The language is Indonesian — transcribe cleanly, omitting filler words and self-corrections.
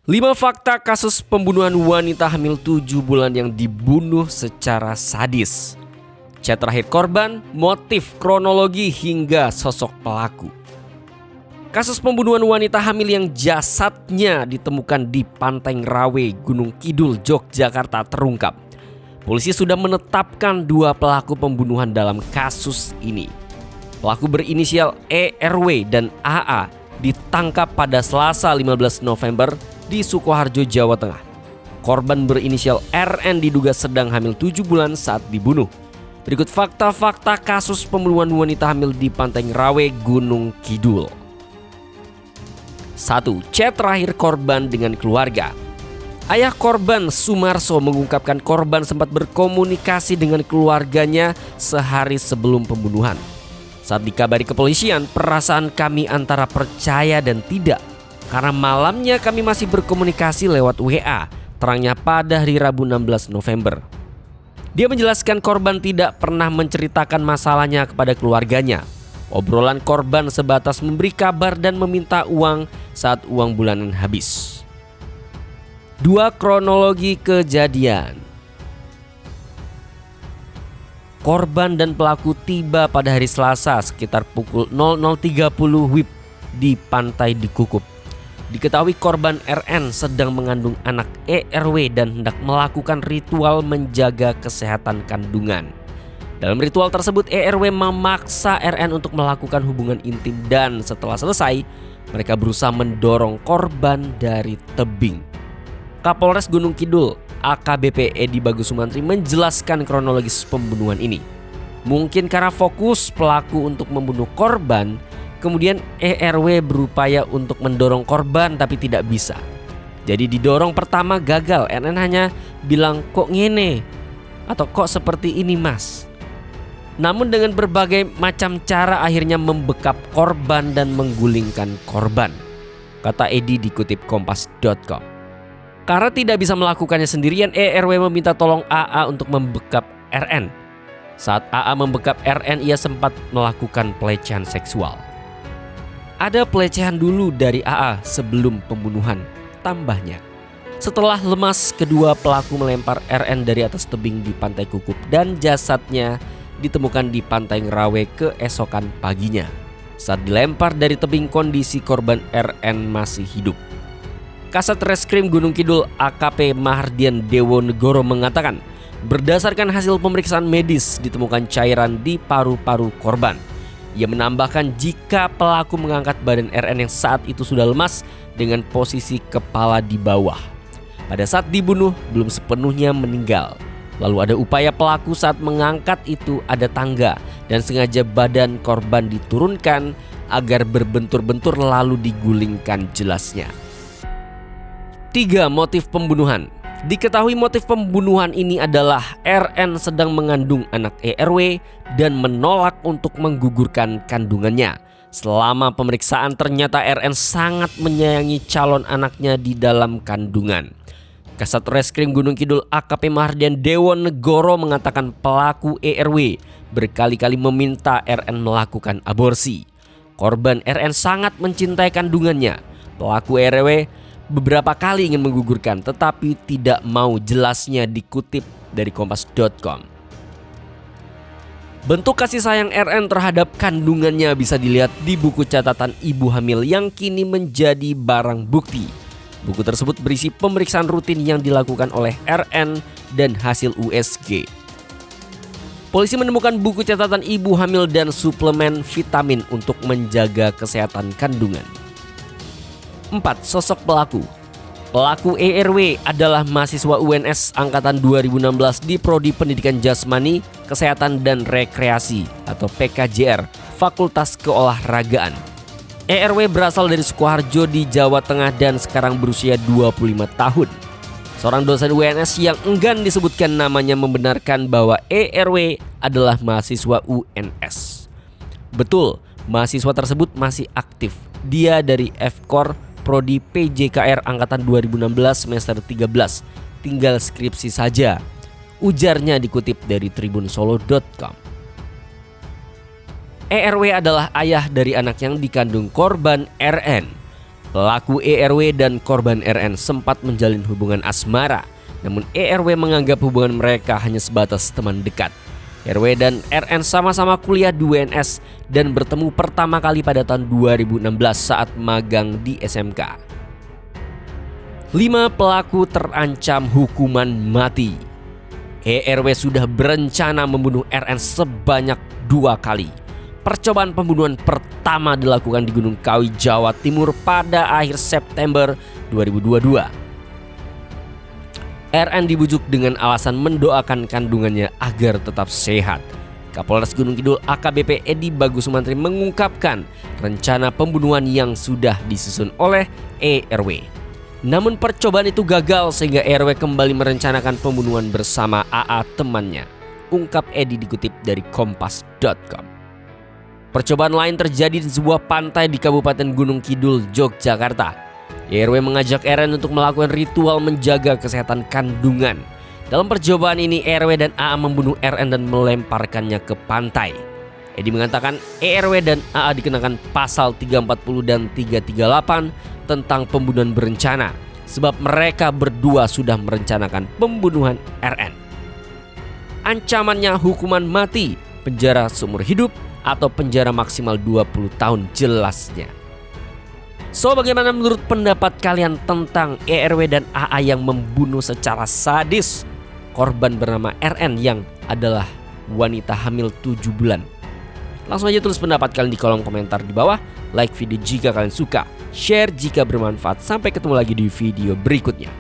5 fakta kasus pembunuhan wanita hamil 7 bulan yang dibunuh secara sadis. Chat terakhir korban, motif, kronologi hingga sosok pelaku. Kasus pembunuhan wanita hamil yang jasadnya ditemukan di Pantai Ngraweh, Gunung Kidul, Yogyakarta terungkap. Polisi sudah menetapkan 2 pelaku pembunuhan dalam kasus ini. Pelaku berinisial ERW dan AA ditangkap pada Selasa 15 November di Sukoharjo, Jawa Tengah. Korban berinisial RN diduga sedang hamil 7 bulan saat dibunuh. Berikut fakta-fakta kasus pembunuhan wanita hamil di Pantai Ngraweh, Gunung Kidul. 1. Chat terakhir korban dengan keluarga. Ayah korban, Sumarso, mengungkapkan korban sempat berkomunikasi dengan keluarganya sehari sebelum pembunuhan. Saat dikabari kepolisian, perasaan kami antara percaya dan tidak. Karena malamnya kami masih berkomunikasi lewat WA, terangnya pada hari Rabu 16 November. Dia menjelaskan korban tidak pernah menceritakan masalahnya kepada keluarganya. Obrolan korban sebatas memberi kabar dan meminta uang saat uang bulanan habis. 2. Kronologi kejadian. Korban dan pelaku tiba pada hari Selasa sekitar pukul 00.30 WIB di Pantai Dikukup. Diketahui korban RN sedang mengandung anak ERW dan hendak melakukan ritual menjaga kesehatan kandungan. Dalam ritual tersebut, ERW memaksa RN untuk melakukan hubungan intim dan setelah selesai, mereka berusaha mendorong korban dari tebing. Kapolres Gunung Kidul, AKBP Edi Bagus Sumantri menjelaskan kronologis pembunuhan ini. Mungkin karena fokus pelaku untuk membunuh korban, kemudian ERW berupaya untuk mendorong korban tapi tidak bisa. Jadi didorong pertama gagal, RN hanya bilang kok ngene atau kok seperti ini mas. Namun dengan berbagai macam cara akhirnya membekap korban dan menggulingkan korban, kata Edi dikutip kompas.com. Karena tidak bisa melakukannya sendirian, ERW meminta tolong AA untuk membekap RN. Saat AA membekap RN, ia sempat melakukan pelecehan seksual. Ada pelecehan dulu dari AA sebelum pembunuhan, tambahnya. Setelah lemas, kedua pelaku melempar RN dari atas tebing di Pantai Kukup dan jasadnya ditemukan di Pantai Ngraweh keesokan paginya. Saat dilempar dari tebing, kondisi korban RN masih hidup. Kasat Reskrim Gunung Kidul AKP Mahardian Dewonegoro mengatakan, berdasarkan hasil pemeriksaan medis ditemukan cairan di paru-paru korban. Ia menambahkan jika pelaku mengangkat badan RN yang saat itu sudah lemas dengan posisi kepala di bawah. Pada saat dibunuh belum sepenuhnya meninggal. Lalu ada upaya pelaku saat mengangkat itu ada tangga dan sengaja badan korban diturunkan agar berbentur-bentur lalu digulingkan, jelasnya. 3. Motif pembunuhan. Diketahui motif pembunuhan ini adalah RN sedang mengandung anak ERW dan menolak untuk menggugurkan kandungannya. Selama pemeriksaan ternyata RN sangat menyayangi calon anaknya di dalam kandungan. Kasat Reskrim Gunung Kidul AKP Mahardian Dewonegoro mengatakan pelaku ERW berkali-kali meminta RN melakukan aborsi. Korban RN sangat mencintai kandungannya. Pelaku ERW beberapa kali ingin menggugurkan tetapi tidak mau, jelasnya dikutip dari kompas.com. Bentuk kasih sayang RN terhadap kandungannya bisa dilihat di buku catatan ibu hamil yang kini menjadi barang bukti. Buku tersebut berisi pemeriksaan rutin yang dilakukan oleh RN dan hasil USG. Polisi menemukan buku catatan ibu hamil dan suplemen vitamin untuk menjaga kesehatan kandungan. 4. Sosok pelaku. Pelaku ERW adalah mahasiswa UNS angkatan 2016 di Prodi Pendidikan Jasmani, Kesehatan dan Rekreasi atau PKJR, Fakultas Keolahragaan. ERW berasal dari Sukoharjo di Jawa Tengah dan sekarang berusia 25 tahun. Seorang dosen UNS yang enggan disebutkan namanya membenarkan bahwa ERW adalah mahasiswa UNS. Betul, mahasiswa tersebut masih aktif. Dia dari FKOR Prodi PJKR angkatan 2016 semester 13, tinggal skripsi saja, ujarnya dikutip dari tribunsolo.com. ERW adalah ayah dari anak yang dikandung korban RN. Pelaku ERW dan korban RN sempat menjalin hubungan asmara, namun ERW menganggap hubungan mereka hanya sebatas teman dekat. RW dan RN sama-sama kuliah di UNS dan bertemu pertama kali pada tahun 2016 saat magang di SMK. 5 pelaku terancam hukuman mati. ERW sudah berencana membunuh RN sebanyak 2 kali. Percobaan pembunuhan pertama dilakukan di Gunung Kawi, Jawa Timur pada akhir September 2022. RN dibujuk dengan alasan mendoakan kandungannya agar tetap sehat. Kapolres Gunung Kidul AKBP Edi Bagus Sumantri mengungkapkan rencana pembunuhan yang sudah disusun oleh ERW. Namun percobaan itu gagal sehingga ERW kembali merencanakan pembunuhan bersama AA temannya. Ungkap Edi dikutip dari kompas.com. Percobaan lain terjadi di sebuah pantai di Kabupaten Gunung Kidul, Yogyakarta. ERW mengajak RN untuk melakukan ritual menjaga kesehatan kandungan. Dalam percobaan ini ERW dan AA membunuh RN dan melemparkannya ke pantai. Edi mengatakan ERW dan AA dikenakan pasal 340 dan 338 tentang pembunuhan berencana sebab mereka berdua sudah merencanakan pembunuhan RN. Ancamannya hukuman mati, penjara seumur hidup atau penjara maksimal 20 tahun jelasnya. So, bagaimana menurut pendapat kalian tentang ERW dan AA yang membunuh secara sadis korban bernama RN yang adalah wanita hamil 7 bulan? Langsung aja tulis pendapat kalian di kolom komentar di bawah. Like video jika kalian suka, share jika bermanfaat. Sampai ketemu lagi di video berikutnya.